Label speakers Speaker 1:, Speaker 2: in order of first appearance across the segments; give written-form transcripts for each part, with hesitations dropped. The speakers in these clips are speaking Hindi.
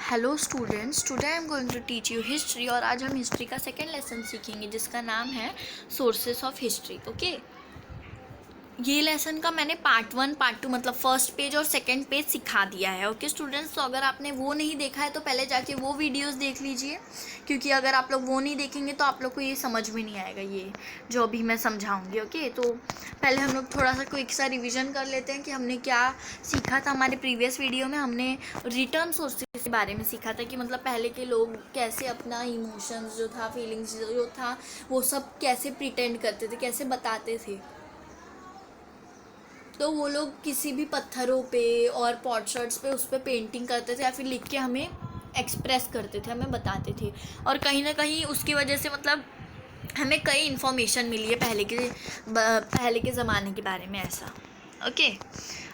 Speaker 1: Hello students, today I am going to teach you history. और आज हम हिस्ट्री का सेकेंड लेसन सीखेंगे जिसका नाम है सोर्सेस ऑफ हिस्ट्री। ओके, ये लेसन का मैंने पार्ट 1 पार्ट 2 मतलब फर्स्ट पेज और सेकंड पेज सिखा दिया है। ओके स्टूडेंट्स, तो अगर आपने वो नहीं देखा है तो पहले जाके वो वीडियोस देख लीजिए, क्योंकि अगर आप लोग वो नहीं देखेंगे तो आप लोग को ये समझ में नहीं आएगा ये जो अभी मैं समझाऊंगी। ओके, तो पहले हम लोग थोड़ा सा क्विक सा रिविजन कर लेते हैं कि हमने क्या सीखा था। हमारे प्रीवियस वीडियो में हमने रिटर्न सोर्सेज के बारे में सीखा था कि मतलब पहले के लोग कैसे अपना इमोशंस जो था, फीलिंग्स जो था, वो सब कैसे प्रिटेंड करते थे, कैसे बताते थे। तो वो लोग किसी भी पत्थरों पे और पॉटशर्ट्स पे उस पर पेंटिंग करते थे या फिर लिख के हमें एक्सप्रेस करते थे, हमें बताते थे। और कहीं ना कहीं उसकी वजह से मतलब हमें कई इन्फॉर्मेशन मिली है पहले के ज़माने के बारे में ऐसा। ओके,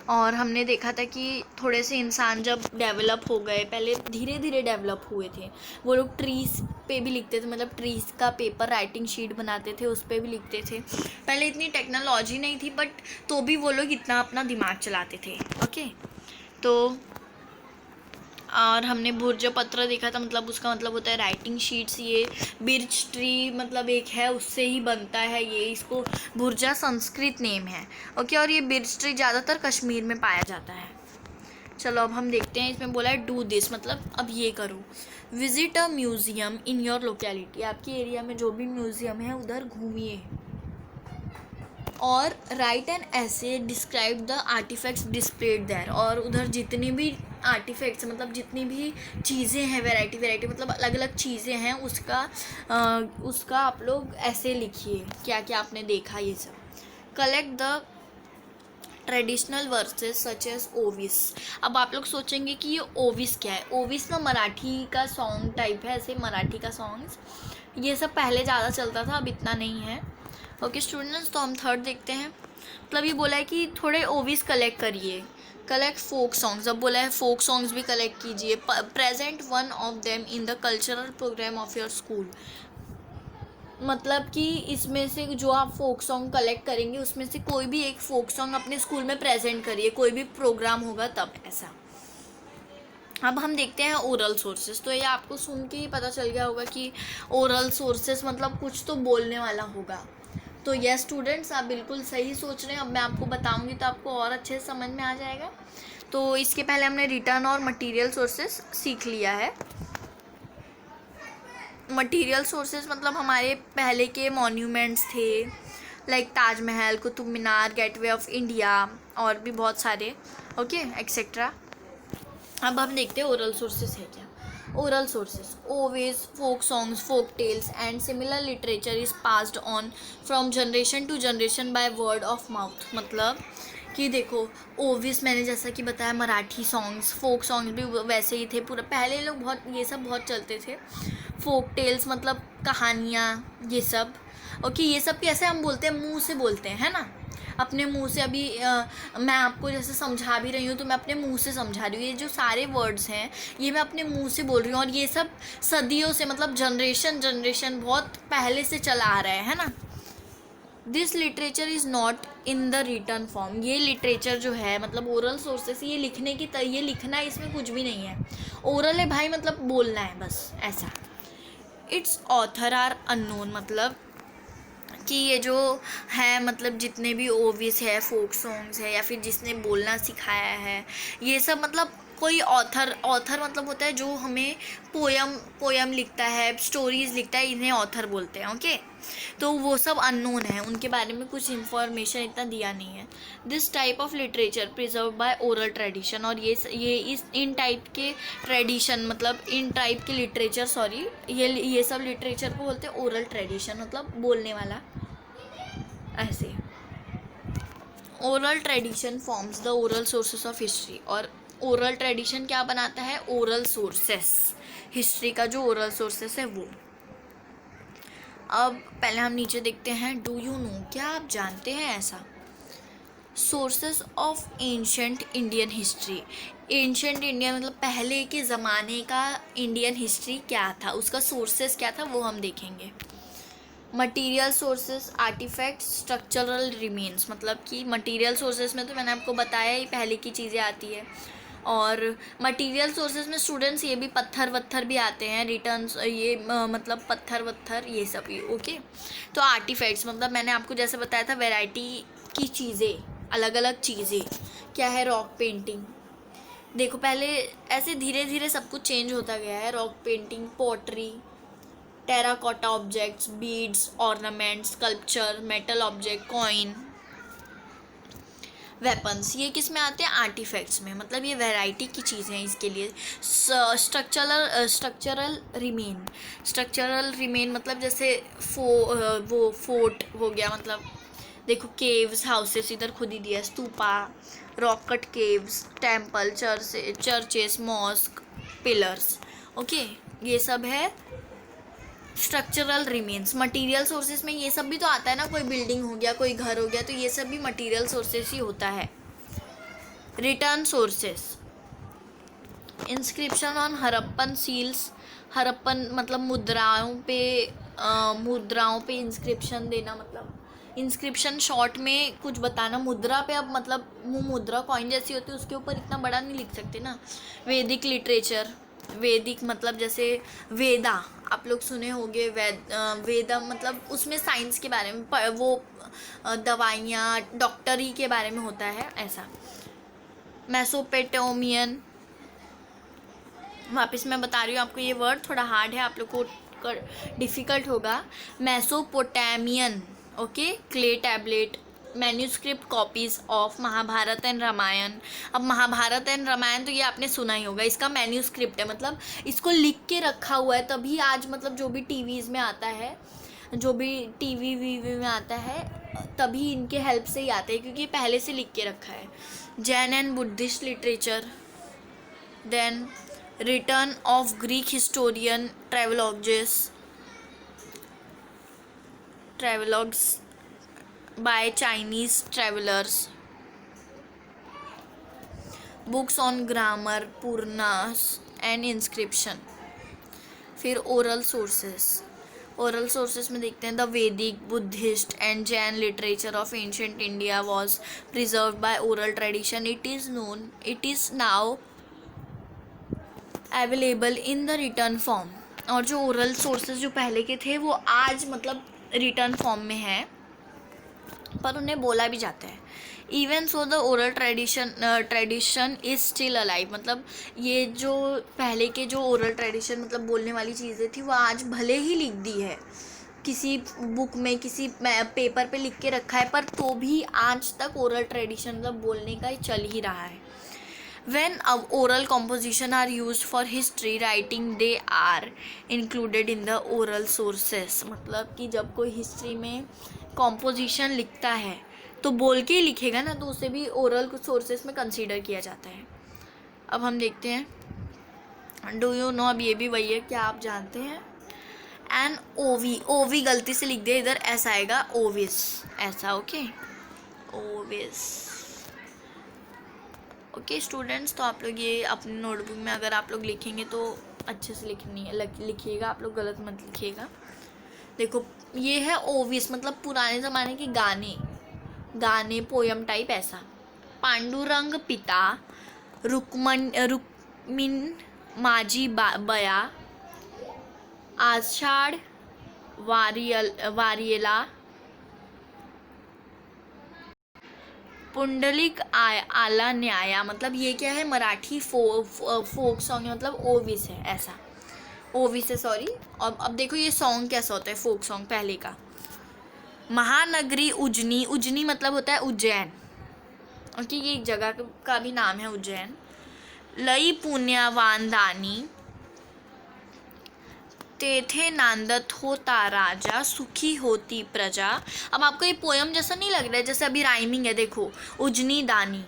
Speaker 1: और हमने देखा था कि थोड़े से इंसान जब डेवलप हो गए, पहले धीरे धीरे डेवलप हुए थे। वो लोग ट्रीज़ पे भी लिखते थे, मतलब ट्रीज़ का पेपर राइटिंग शीट बनाते थे, उस पर भी लिखते थे। पहले इतनी टेक्नोलॉजी नहीं थी, बट तो भी वो लोग इतना अपना दिमाग चलाते थे। ओके, तो और हमने भुर्ज पत्र देखा था, मतलब उसका मतलब होता है राइटिंग शीट्स। ये बिर्च ट्री मतलब एक है, उससे ही बनता है ये। इसको भुर्जा संस्कृत नेम है। ओके, और ये बिर्च ट्री ज़्यादातर कश्मीर में पाया जाता है। चलो अब हम देखते हैं, इसमें बोला है डू दिस, मतलब अब ये करो। Visit a museum in your locality, आपके एरिया में जो भी म्यूज़ियम है उधर घूमिए। और write an essay describe the artifacts displayed there, और उधर जितनी भी आर्टिफैक्ट्स मतलब जितनी भी चीज़ें हैं, वैरायटी मतलब अलग अलग चीज़ें हैं, उसका आप लोग ऐसे लिखिए क्या क्या आपने देखा ये सब। Collect the traditional versus such as ओविस। अब आप लोग सोचेंगे कि ये ओविस क्या है। ओविस ना मराठी का सॉन्ग टाइप है, ऐसे मराठी का सॉन्ग्स ये सब पहले ज़्यादा चलता था, अब इतना नहीं है। ओके स्टूडेंट्स, तो हम थर्ड देखते हैं। मतलब ये बोला है कि थोड़े ओविस कलेक्ट करिए, कलेक्ट फोक सॉन्ग्स। अब बोला है फोक सॉन्ग्स भी कलेक्ट कीजिए। Present one of them in the cultural programme of your school, मतलब कि इसमें से जो आप फोक सॉन्ग कलेक्ट करेंगे उसमें से कोई भी एक फोक सॉन्ग अपने स्कूल में प्रेजेंट करिए, कोई भी प्रोग्राम होगा तब ऐसा। अब हम देखते हैं ओरल सोर्सेस। तो ये आपको सुन के ही पता चल गया होगा कि ओरल सोर्सेस मतलब कुछ तो बोलने वाला होगा। तो यस स्टूडेंट्स, आप बिल्कुल सही सोच रहे हैं। अब मैं आपको बताऊंगी तो आपको और अच्छे से समझ में आ जाएगा। तो इसके पहले हमने रिटर्न और मटेरियल सोर्सेस सीख लिया है। मटेरियल सोर्सेज मतलब हमारे पहले के मॉन्यूमेंट्स थे, like Taj Mahal, Qutub Minar, gateway of India और भी बहुत सारे। Okay etcetera. अब हम देखते हैं ओरल सोर्सेज है क्या। Oral sources owes folk songs, folk tales and similar literature is passed on from generation to generation by word of mouth. मतलब कि देखो, ओविस मैंने जैसा कि बताया मराठी सॉन्ग्स, फोक सॉन्ग्स भी वैसे ही थे। पूरा पहले लोग बहुत ये सब बहुत चलते थे। फोक टेल्स मतलब कहानियाँ ये सब। ओके, ये सब कैसे हम बोलते हैं, मुंह से बोलते हैं, है ना, अपने मुंह से। अभी मैं आपको जैसे समझा भी रही हूँ तो मैं अपने मुंह से समझा रही हूँ। ये जो सारे वर्ड्स हैं ये मैं अपने मुंह से बोल रही हूँ, और ये सब सदियों से मतलब जनरेशन बहुत पहले से चला आ रहा है ना। This literature is not in the return form. ये लिटरेचर जो है मतलब ओरल सोर्सेस, ये लिखने की ये लिखना है, इसमें कुछ भी नहीं है। ओरल है भाई, मतलब बोलना है बस ऐसा। इट्स ऑथर आर अननोन, मतलब कि ये जो है मतलब जितने भी ओविस है, फोक सॉन्ग्स है, या फिर जिसने बोलना सिखाया है, ये सब मतलब कोई ऑथर मतलब होता है जो हमें पोयम लिखता है, स्टोरीज लिखता है, इन्हें ऑथर बोलते हैं। ओके, तो वो सब अननोन है, उनके बारे में कुछ इन्फॉर्मेशन इतना दिया नहीं है। This type of literature preserve by oral tradition, और ये इस इन टाइप के ट्रेडिशन मतलब इन टाइप के लिटरेचर, सॉरी, ये सब लिटरेचर को बोलते हैं ओरल ट्रेडिशन, मतलब बोलने वाला ऐसे। Oral tradition forms the oral sources of history, और ओरल ट्रेडिशन क्या बनाता है, ओरल सोर्सेस, हिस्ट्री का जो ओरल सोर्सेस है वो। अब पहले हम नीचे देखते हैं, डू यू नो, क्या आप जानते हैं ऐसा। Sources of ancient Indian history. Ancient India मतलब पहले के ज़माने का इंडियन हिस्ट्री क्या था, उसका सोर्सेस क्या था वो हम देखेंगे। Material sources, artefacts, structural remains, मतलब कि मटेरियल सोर्सेस में तो मैंने आपको बताया ही पहले की चीज़ें आती है। और मटेरियल सोर्सेज में स्टूडेंट्स ये भी पत्थर वत्थर भी आते हैं, रिटर्न्स, ये मतलब पत्थर वत्थर ये सब ही। ओके, तो आर्टिफैक्ट्स मतलब मैंने आपको जैसे बताया था वैरायटी की चीज़ें, अलग अलग चीज़ें। क्या है रॉक पेंटिंग, देखो पहले ऐसे धीरे धीरे सब कुछ चेंज होता गया है। Rock painting, pottery, terracotta objects, beads, ornaments, sculpture, metal object, coin, weapons, ये किस में आते हैं आर्टिफैक्ट्स में। मतलब ये वैरायटी की चीज़ें हैं। इसके लिए स्ट्रक्चरल रिमेन मतलब जैसे वो फोर्ट हो गया, मतलब देखो केव्स, हाउसेस इधर खुद ही दिया, stupa, rock cut caves, temple, churches, mosque, pillars. Okay, ये सब है स्ट्रक्चरल रिमेन्स। मटेरियल सोर्सेस में ये सब भी तो आता है ना, कोई बिल्डिंग हो गया, कोई घर हो गया, तो ये सब भी मटेरियल सोर्सेस ही होता है। Written sources, inscription on Harappan seals, Harappan मतलब मुद्राओं पे इंस्क्रिप्शन देना, मतलब इंस्क्रिप्शन शॉर्ट में कुछ बताना। मुद्रा पे अब मतलब मुद्रा कॉइन जैसी होती है, उसके ऊपर इतना बड़ा नहीं लिख सकते ना। वैदिक लिटरेचर, वैदिक मतलब जैसे वेदा, आप लोग सुने होंगे, वेदा मतलब उसमें साइंस के बारे में, वो दवाइयाँ डॉक्टरी के बारे में होता है ऐसा। मेसोपोटामियन, वापस मैं बता रही हूँ आपको, ये वर्ड थोड़ा हार्ड है, आप लोग को डिफ़िकल्ट होगा। Mesopotamian, okay, clay tablet, manuscript copies of Mahabharata and Ramayana. अब महाभारत एंड रामायण तो ये आपने सुना ही होगा, इसका मैन्यूस्क्रिप्ट है, मतलब इसको लिख के रखा हुआ है, तभी आज मतलब जो भी टीवीज़ में आता है, जो भी टीवी वीवी में आता है, तभी इनके हेल्प से ही आते हैं, क्योंकि पहले से लिख के रखा है। Jain and Buddhist literature, then written of Greek historian travelogues by Chinese travelers, books on grammar, Puranas and inscription। फिर ओरल सोर्सेस में देखते हैं द वैदिक, Buddhist and Jain literature of ancient India was preserved by oral tradition. It is now available in the return form. और जो ओरल सोर्सेज जो पहले के थे वो आज मतलब रिटर्न फॉर्म में है, पर उन्हें बोला भी जाता है। Even so the oral tradition is still alive, मतलब ये जो पहले के जो ओरल ट्रेडिशन मतलब बोलने वाली चीज़ें थी, वो आज भले ही लिख दी है किसी बुक में, किसी पेपर पे लिख के रखा है, पर तो भी आज तक ओरल ट्रेडिशन मतलब बोलने का ही चल ही रहा है। When oral composition are used for history writing, they are included in the oral sources। मतलब कि जब कोई हिस्ट्री में कॉम्पोजिशन लिखता है तो बोल के ही लिखेगा ना, तो उसे भी ओरल सोर्सेस में कंसीडर किया जाता है। अब हम देखते हैं, डू यू नो, अब ये भी वही है, क्या आप जानते हैं एन ओवी गलती से लिख दिया, इधर ऐसा आएगा ओविस, ऐसा, ओके, ओविस। ओके स्टूडेंट्स, तो आप लोग ये अपने नोटबुक में अगर आप लोग लिखेंगे तो अच्छे से लिखिएगा, आप लोग गलत मत लिखिएगा। देखो ये है ओविस, मतलब पुराने ज़माने के गाने पोयम टाइप ऐसा। पांडुरंग पिता, रुक्मिन माजी बया, आषाढ़ वारियला, पुंडलिक आला न्याया, मतलब ये क्या है, मराठी फोक सॉन्ग है, मतलब ओविस है ऐसा, ओविस है, सॉरी। और अब देखो ये सॉन्ग कैसा होता है, फोक सॉन्ग पहले का। महानगरी उज्जनी मतलब होता है उज्जैन, ओके, ये एक जगह का भी नाम है उज्जैन। लई पुण्यवान दानी, तेथे नांदत होता राजा, सुखी होती प्रजा। अब आपको ये पोयम जैसा नहीं लग रहा है, जैसे अभी राइमिंग है, देखो उजनी दानी,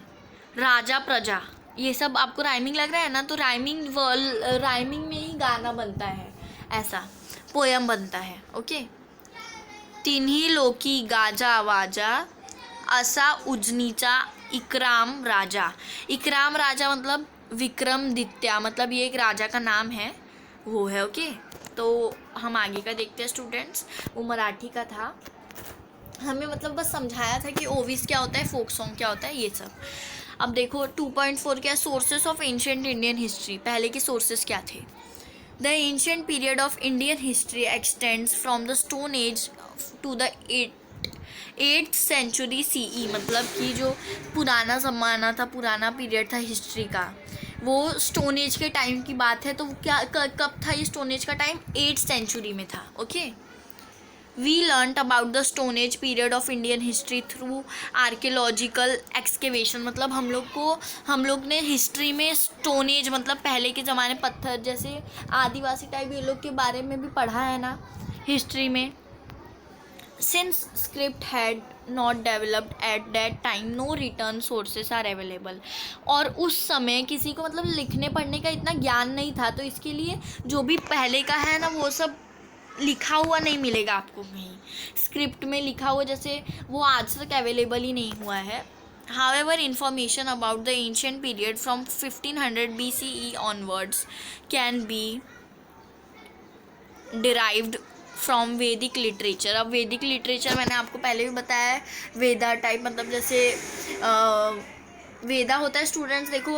Speaker 1: राजा, प्रजा, ये सब आपको राइमिंग लग रहा है ना, तो राइमिंग में ही गाना बनता है, ऐसा पोयम बनता है, ओके। तिन्ही लोकी गाजा वाजा, असा उजनीचा इकराम राजा। इकराम राजा मतलब विक्रमादित्य, मतलब ये एक राजा का नाम है, वो है, ओके। तो हम आगे का देखते हैं स्टूडेंट्स, वो मराठी का था, हमें मतलब बस समझाया था कि ओविस क्या होता है, फोक सॉन्ग क्या होता है, ये सब। अब देखो 2.4 क्या, sources of ancient Indian history, पहले के सोर्सेस क्या थे। The ancient period of Indian history extends from the Stone Age to the 8th century CE, मतलब कि जो पुराना ज़माना था, पुराना पीरियड था हिस्ट्री का, वो स्टोन एज के टाइम की बात है। तो क्या कब था ये स्टोन एज का टाइम? 8th सेंचुरी में था। Okay, we learned about the Stone Age period of Indian history through archaeological excavation, मतलब हम लोग ने हिस्ट्री में स्टोन एज मतलब पहले के ज़माने, पत्थर जैसे आदिवासी टाइप ये लोग के बारे में भी पढ़ा है ना हिस्ट्री में। Since script had not developed at that time, no written sources are available. और उस समय किसी को मतलब लिखने पढ़ने का इतना ज्ञान नहीं था, तो इसके लिए जो भी पहले का है ना वो सब लिखा हुआ नहीं मिलेगा आपको कहीं, स्क्रिप्ट में लिखा हुआ जैसे वो आज तक अवेलेबल ही नहीं हुआ है। However, information about the ancient period from 1500 BCE onwards can be derived from वैदिक लिटरेचर। अब वैदिक लिटरेचर मैंने आपको पहले भी बताया है, वेदा टाइप, मतलब जैसे वेदा होता है स्टूडेंट्स, देखो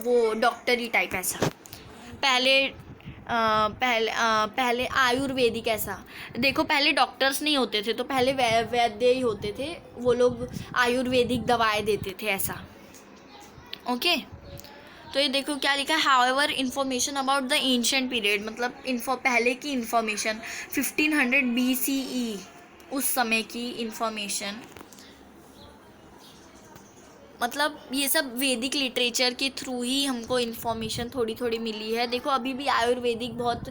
Speaker 1: वो डॉक्टरी टाइप ऐसा। पहले आयुर्वेदिक ऐसा, देखो पहले डॉक्टर्स नहीं होते थे तो पहले वैद्य ही होते थे, वो लोग आयुर्वेदिक दवाएं देते थे ऐसा। ओके, तो ये देखो क्या लिखा है, however information about the ancient period, मतलब पहले की इन्फॉर्मेशन 1500 BCE उस समय की इन्फॉर्मेशन, मतलब ये सब वैदिक लिटरेचर के थ्रू ही हमको इन्फॉर्मेशन थोड़ी थोड़ी मिली है। देखो अभी भी आयुर्वेदिक बहुत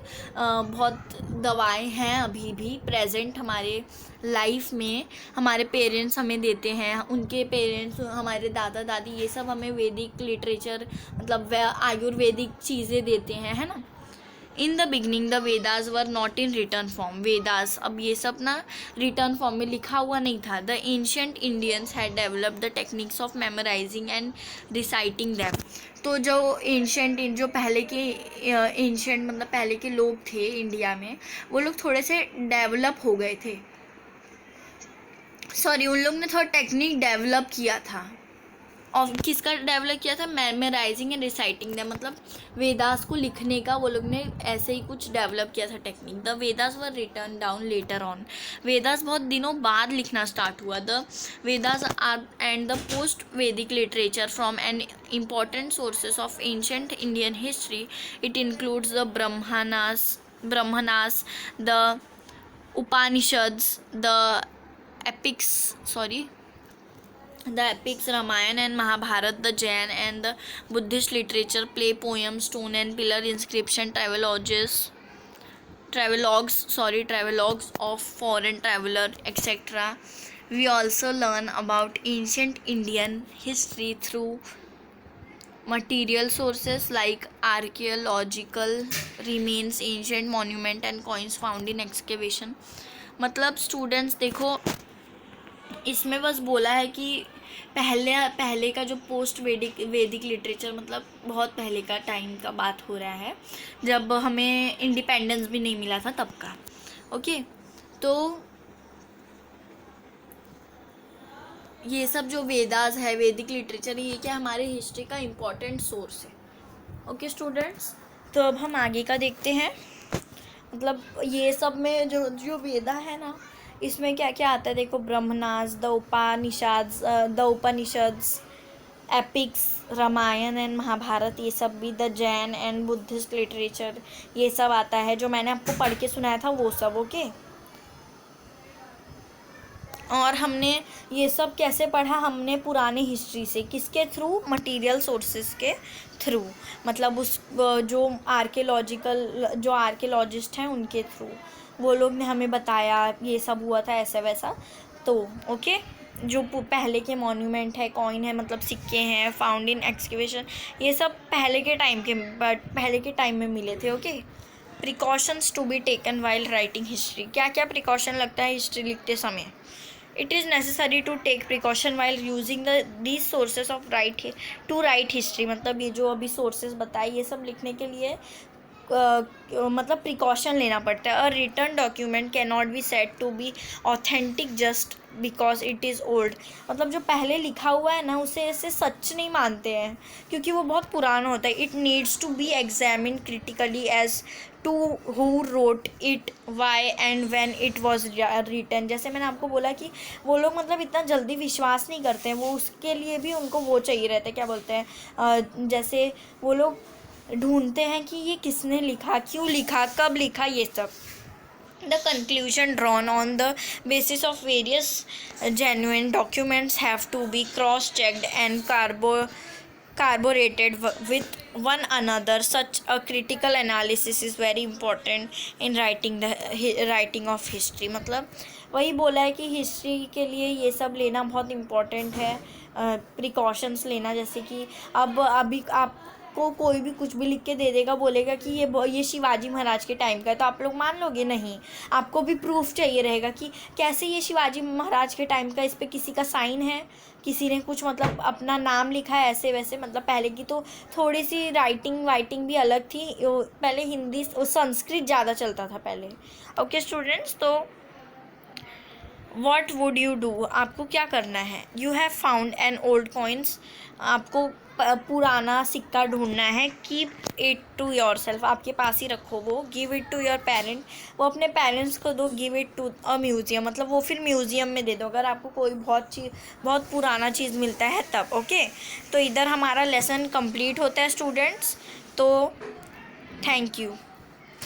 Speaker 1: दवाएं हैं अभी भी प्रेजेंट हमारे लाइफ में, हमारे पेरेंट्स हमें देते हैं, उनके पेरेंट्स, हमारे दादा दादी, ये सब हमें वैदिक लिटरेचर मतलब आयुर्वेदिक चीज़ें देते हैं, है ना। In the beginning the Vedas were not in return form, Vedas अब ये सब ना रिटर्न फॉर्म में लिखा हुआ नहीं था। The ancient Indians had developed the techniques of memorising and reciting them. तो जो जो पहले के एंशियंट मतलब पहले के लोग थे इंडिया में, वो लोग थोड़े से डेवलप हो गए थे, सॉरी उन लोग ने थोड़ा टेक्निक डेवलप किया था। और किसका डेवलप किया था? मेमोराइजिंग एंड रिसाइटिंग द, मतलब वेदास को लिखने का वो लोग ने ऐसे ही कुछ डेवलप किया था technique. The Vedas were written down later on, Vedas बहुत दिनों बाद लिखना स्टार्ट हुआ। The Vedas are and the post Vedic literature from an important sources of ancient Indian history. It includes the Brahmanas, the Upanishads, the epics Ramayana and Mahabharata, the Jain and the Buddhist literature, play, poems, stone and pillar inscription, travelogues of foreign traveler, etc. We also learn about ancient Indian history through material sources like archaeological remains, ancient monument and coins found in excavation. मतलब स्टूडेंट्स देखो इसमें बस बोला है कि पहले का जो पोस्ट वैदिक लिटरेचर, मतलब बहुत पहले का टाइम का बात हो रहा है जब हमें इंडिपेंडेंस भी नहीं मिला था तब का। ओके, तो ये सब जो वेदास है, वैदिक लिटरेचर, ये क्या हमारे हिस्ट्री का इम्पोर्टेंट सोर्स है। ओके स्टूडेंट्स, तो अब हम आगे का देखते हैं। मतलब ये सब में जो वेदा है ना, इसमें क्या क्या आता है देखो, Brahmanas, the Upanishads, epics, Ramayana and Mahabharata, ये सब भी, the Jain and Buddhist literature, ये सब आता है जो मैंने आपको पढ़ के सुनाया था वो सब। ओके, और हमने ये सब कैसे पढ़ा? हमने पुरानी हिस्ट्री से, किसके थ्रू? मटेरियल सोर्सेज के थ्रू, मतलब उस जो आर्कियोलॉजिस्ट हैं उनके थ्रू, वो लोग ने हमें बताया ये सब हुआ था ऐसा वैसा। तो ओके, जो पहले के मॉन्यूमेंट है, कॉइन है, मतलब सिक्के हैं, फाउंड इन एक्सकेवेशन, ये सब पहले के टाइम में मिले थे। Okay, precautions to be taken while writing history, क्या क्या प्रिकॉशन लगता है हिस्ट्री लिखते समय? It is necessary to take precaution while using these sources of write history, मतलब ये जो अभी सोर्सेज बताए ये सब लिखने के लिए मतलब प्रिकॉशन लेना पड़ता है। A written document can not be said to be authentic just because it is old. मतलब जो पहले लिखा हुआ है ना उसे ऐसे सच नहीं मानते हैं क्योंकि वो बहुत पुराना होता है। It needs to be examine critically as to who wrote it, why and when it was written. जैसे मैंने आपको बोला कि वो लोग मतलब इतना जल्दी विश्वास नहीं करते हैं, वो उसके लिए भी उनको वो चाहिए रहता है, क्या बोलते हैं, जैसे वो लोग ढूंढते हैं कि ये किसने लिखा, क्यों लिखा, कब लिखा, ये सब। The conclusion drawn on the basis of various genuine documents have to be cross-checked and corroborated with one another. Such a critical analysis is very important in writing of history. मतलब वही बोला है कि हिस्ट्री के लिए ये सब लेना बहुत इम्पोर्टेंट है, प्रिकॉशंस लेना। जैसे कि अब अभी आपको कोई भी कुछ भी लिख के दे देगा, बोलेगा कि ये शिवाजी महाराज के टाइम का है, तो आप लोग मान लोगे? नहीं, आपको भी प्रूफ चाहिए रहेगा कि कैसे ये शिवाजी महाराज के टाइम का, इस पर किसी का साइन है, किसी ने कुछ मतलब अपना नाम लिखा है, ऐसे वैसे। मतलब पहले की तो थोड़ी सी राइटिंग भी अलग थी, पहले हिंदी संस्कृत ज़्यादा चलता था पहले। ओके स्टूडेंट्स, तो वॉट वुड यू डू, आपको क्या करना है? You have found an old coins, आपको पुराना सिक्का ढूंढना है। Keep it to yourself, आपके पास ही रखो वो। Give it to your parent, वो अपने पेरेंट्स को दो। Give it to a museum, मतलब वो फिर म्यूज़ियम में दे दो अगर आपको कोई बहुत पुराना चीज़ मिलता है तब। ओके, तो इधर हमारा लेसन कंप्लीट होता है स्टूडेंट्स। तो थैंक यू।